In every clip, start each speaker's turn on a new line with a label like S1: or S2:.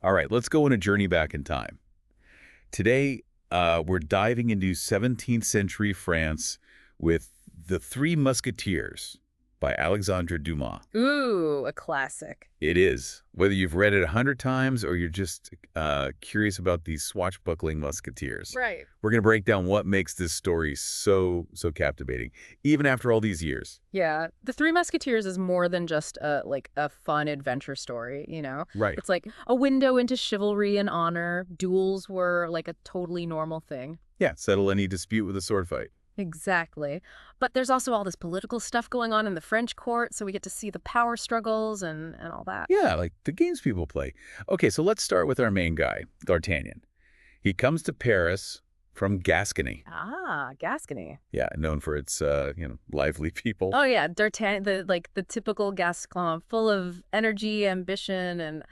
S1: All right, let's go on a journey back in time. Today, we're diving into 17th century France with The Three Musketeers by Alexandre Dumas.
S2: Ooh, a classic.
S1: It is. Whether you've read it 100 times or you're just curious about these swashbuckling musketeers,
S2: Right.
S1: we're going to break down what makes this story so captivating, even after all these years.
S2: Yeah, The Three Musketeers is more than just a fun adventure story, you know?
S1: Right.
S2: It's like a window into chivalry and honor. Duels were like a totally normal thing.
S1: Yeah, settle any dispute with a sword fight.
S2: Exactly. But there's also all this political stuff going on in the French court, so we get to see the power struggles and all that.
S1: Yeah, like the games people play. Okay, so let's start with our main guy, D'Artagnan. He comes to Paris from Gascony.
S2: Ah, Gascony.
S1: Yeah, known for its, lively people.
S2: Oh yeah, D'Artagnan, the typical Gascon, full of energy, ambition, and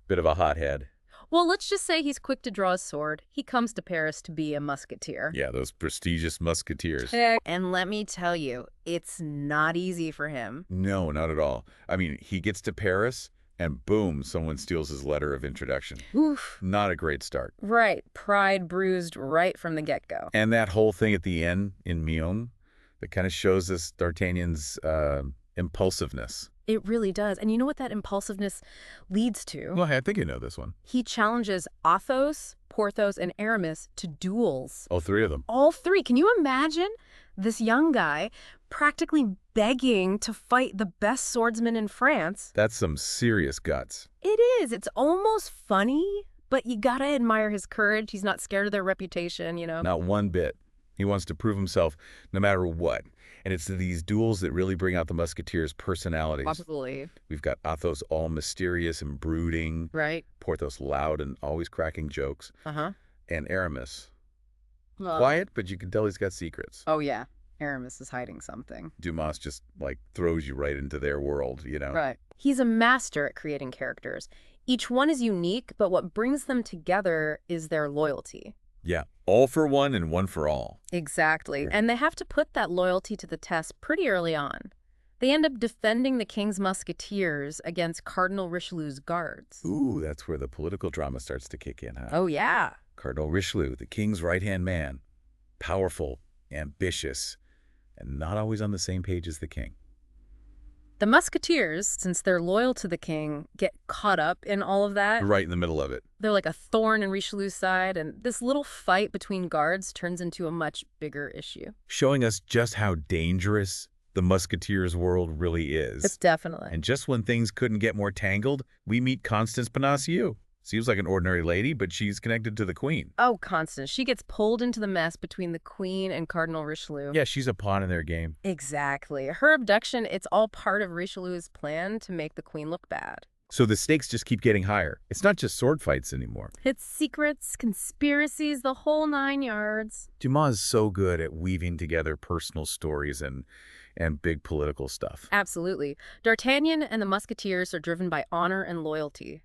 S1: Bit of a hothead.
S2: well, let's just say he's quick to draw his sword. He comes to Paris to be a musketeer.
S1: Yeah, those prestigious musketeers.
S2: And let me tell you, it's not easy for him.
S1: No, not at all. I mean, he gets to Paris, and boom, someone steals his letter of introduction.
S2: Oof.
S1: Not a great start.
S2: Right. Pride bruised right from the get-go.
S1: And that whole thing at the end in Meung, that kind of shows us D'Artagnan's impulsiveness.
S2: It really does. And you know what that impulsiveness leads to?
S1: Well, hey, I think you know this one.
S2: He challenges Athos, Porthos, and Aramis to duels.
S1: All three of them.
S2: All three. Can you imagine this young guy practically begging to fight the best swordsman in France?
S1: That's some serious guts.
S2: It is. It's almost funny, but you gotta admire his courage. He's not scared of their reputation, you know?
S1: Not one bit. He wants to prove himself no matter what. And it's these duels that really bring out the Musketeers' personalities.
S2: Probably.
S1: We've got Athos all mysterious and brooding,
S2: Right?
S1: Porthos loud and always cracking jokes,
S2: Uh-huh.
S1: and Aramis
S2: Well,
S1: quiet, but you can tell he's got secrets.
S2: oh, yeah. Aramis is hiding something.
S1: Dumas just, like, throws you right into their world, you know?
S2: Right. He's a master at creating characters. Each one is unique, but what brings them together is their loyalty.
S1: Yeah, all for one and one for all.
S2: Exactly. And they have to put that loyalty to the test pretty early on. They end up defending the king's musketeers against Cardinal Richelieu's guards.
S1: Ooh, that's where the political drama starts to kick in, huh?
S2: Oh, yeah.
S1: Cardinal Richelieu, the king's right-hand man. Powerful, ambitious, and not always on the same page as the king.
S2: The musketeers, since they're loyal to the king, get caught up in all of that.
S1: Right in the middle of it.
S2: They're like a thorn in Richelieu's side, and this little fight between guards turns into a much bigger issue.
S1: Showing us just how dangerous the Musketeers' world really is.
S2: It's definitely.
S1: And just when things couldn't get more tangled, we meet Constance Bonacieux. Seems like an ordinary lady, but she's connected to the queen.
S2: Oh, Constance. She gets pulled into the mess between the queen and Cardinal Richelieu.
S1: Yeah, she's a pawn in their game.
S2: Exactly. Her abduction, it's all part of Richelieu's plan to make the queen look bad.
S1: So the stakes just keep getting higher. It's not just sword fights anymore.
S2: It's secrets, conspiracies, the whole 9 yards.
S1: Dumas is so good at weaving together personal stories and big political stuff.
S2: Absolutely. D'Artagnan and the Musketeers are driven by honor and loyalty.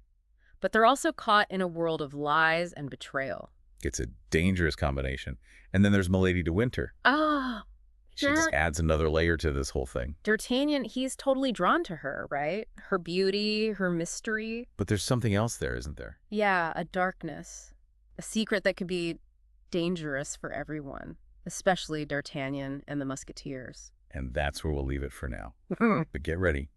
S2: But they're also caught in a world of lies and betrayal.
S1: It's a dangerous combination. And then there's Milady de Winter.
S2: Ah,
S1: She just adds another layer to this whole thing.
S2: D'Artagnan, he's totally drawn to her, right? Her beauty, her mystery.
S1: But there's something else there, isn't there?
S2: Yeah, a darkness. A secret that could be dangerous for everyone, especially D'Artagnan and the Musketeers.
S1: And that's where we'll leave it for now. But get ready.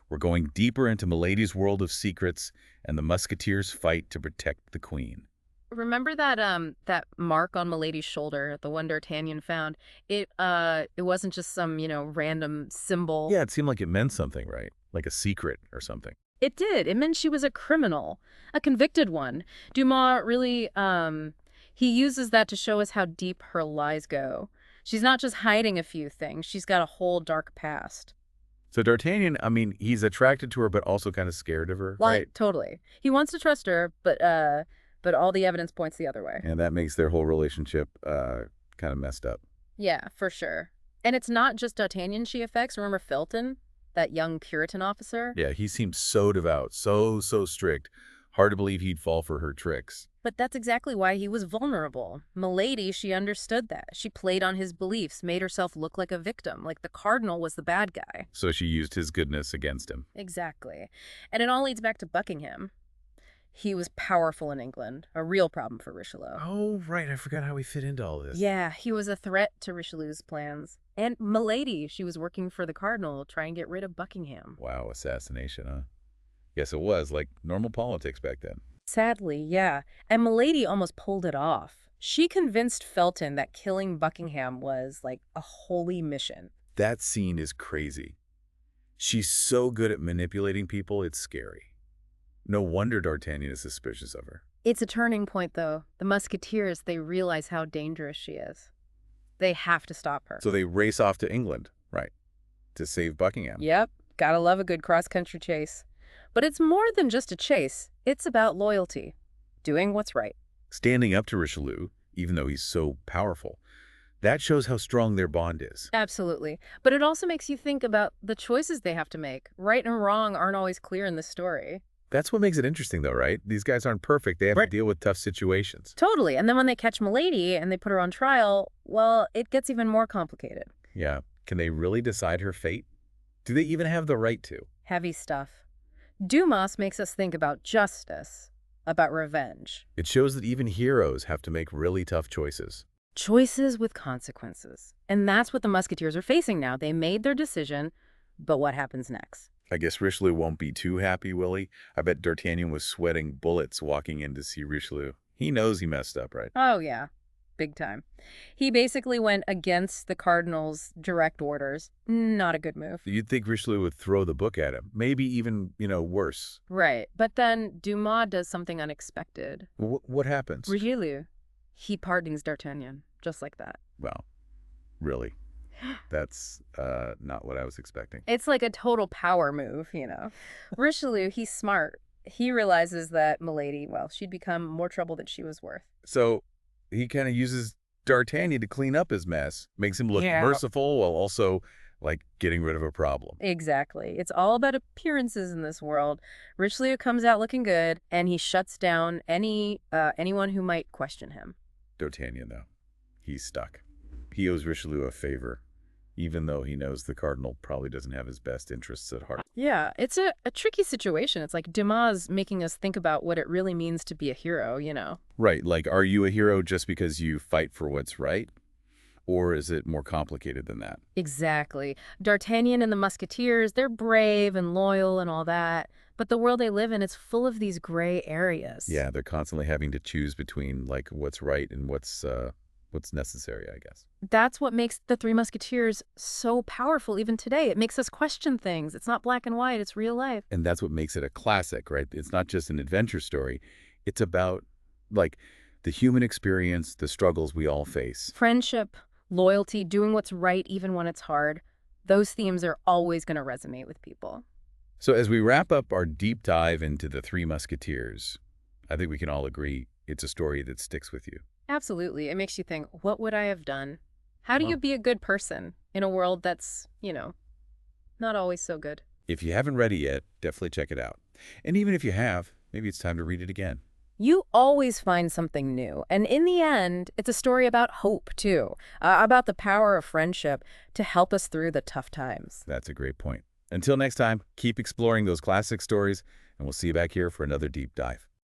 S1: We're going deeper into Milady's world of secrets and the Musketeers' fight to protect the queen.
S2: Remember that mark on Milady's shoulder, the one D'Artagnan found? It wasn't just some, random symbol.
S1: Yeah, it seemed like it meant something, right? Like a secret or something.
S2: It did. It meant she was a criminal, a convicted one. Dumas really, he uses that to show us how deep her lies go. She's not just hiding a few things. She's got a whole dark past.
S1: So D'Artagnan, I mean, he's attracted to her, but also kind of scared of her, right?
S2: Totally. He wants to trust her, but all the evidence points the other way.
S1: And that makes their whole relationship kind of messed up.
S2: Yeah, for sure. And it's not just D'Artagnan she affects. Remember Felton, that young Puritan officer?
S1: Yeah, he seems so devout, so strict. Hard to believe he'd fall for her tricks.
S2: But that's exactly why he was vulnerable. Milady, she understood that. She played on his beliefs, made herself look like a victim, like the cardinal was the bad guy.
S1: So she used his goodness against him.
S2: Exactly. And it all leads back to Buckingham. He was powerful in England, a real problem for Richelieu.
S1: Oh, right. I forgot how we fit into all this.
S2: Yeah, he was a threat to Richelieu's plans. And Milady, she was working for the cardinal, trying to get rid of Buckingham.
S1: Wow, assassination, huh? Guess it was like normal politics back then.
S2: Sadly, yeah. And Milady almost pulled it off. She convinced Felton that killing Buckingham was like a holy mission.
S1: That scene is crazy. She's so good at manipulating people, it's scary. No wonder D'Artagnan is suspicious of her.
S2: It's a turning point, though. The Musketeers, they realize how dangerous she is. They have to stop her.
S1: So they race off to England, right, to save Buckingham.
S2: Yep, gotta love a good cross-country chase. But it's more than just a chase. It's about loyalty, doing what's right.
S1: Standing up to Richelieu, even though he's so powerful, that shows how strong their bond is.
S2: Absolutely. But it also makes you think about the choices they have to make. Right and wrong aren't always clear in this story.
S1: That's what makes it interesting, though, right? These guys aren't perfect. They have to deal with tough situations.
S2: Totally. And then when they catch Milady and they put her on trial, well, it gets even more complicated.
S1: Yeah. Can they really decide her fate? Do they even have the right to?
S2: Heavy stuff. Dumas makes us think about justice, about revenge.
S1: It shows that even heroes have to make really tough choices.
S2: Choices with consequences. And that's what the Musketeers are facing now. They made their decision, but what happens next?
S1: I guess Richelieu won't be too happy, will he? I bet D'Artagnan was sweating bullets walking in to see Richelieu. He knows he messed up, right?
S2: Oh, yeah. Big time. He basically went against the cardinal's direct orders. Not a good move.
S1: You'd think Richelieu would throw the book at him. Maybe even, worse.
S2: Right. But then Dumas does something unexpected.
S1: What happens?
S2: Richelieu, he pardons D'Artagnan, just like that.
S1: Well, really? That's not what I was expecting.
S2: It's like a total power move, Richelieu, he's smart. He realizes that Milady, well, she'd become more trouble than she was worth.
S1: So he kind of uses D'Artagnan to clean up his mess, makes him look merciful while also, getting rid of a problem.
S2: Exactly. It's all about appearances in this world. Richelieu comes out looking good, and he shuts down anyone who might question him.
S1: D'Artagnan, though, he's stuck. He owes Richelieu a favor, even though he knows the cardinal probably doesn't have his best interests at heart.
S2: Yeah, it's a tricky situation. It's like Dumas making us think about what it really means to be a hero,
S1: Right, are you a hero just because you fight for what's right? Or is it more complicated than that?
S2: Exactly. D'Artagnan and the Musketeers, they're brave and loyal and all that. But the world they live in is full of these gray areas.
S1: Yeah, they're constantly having to choose between, what's right and what's necessary, I guess.
S2: That's what makes the Three Musketeers so powerful even today. It makes us question things. It's not black and white, it's real life.
S1: And that's what makes it a classic, right? It's not just an adventure story. It's about, the human experience, the struggles we all face.
S2: Friendship, loyalty, doing what's right even when it's hard. Those themes are always going to resonate with people.
S1: So as we wrap up our deep dive into the Three Musketeers, I think we can all agree it's a story that sticks with you.
S2: Absolutely. It makes you think, what would I have done? How do you be a good person in a world that's, not always so good?
S1: If you haven't read it yet, definitely check it out. And even if you have, maybe it's time to read it again.
S2: You always find something new. And in the end, it's a story about hope, too. About the power of friendship to help us through the tough times.
S1: That's a great point. Until next time, keep exploring those classic stories, and we'll see you back here for another deep dive.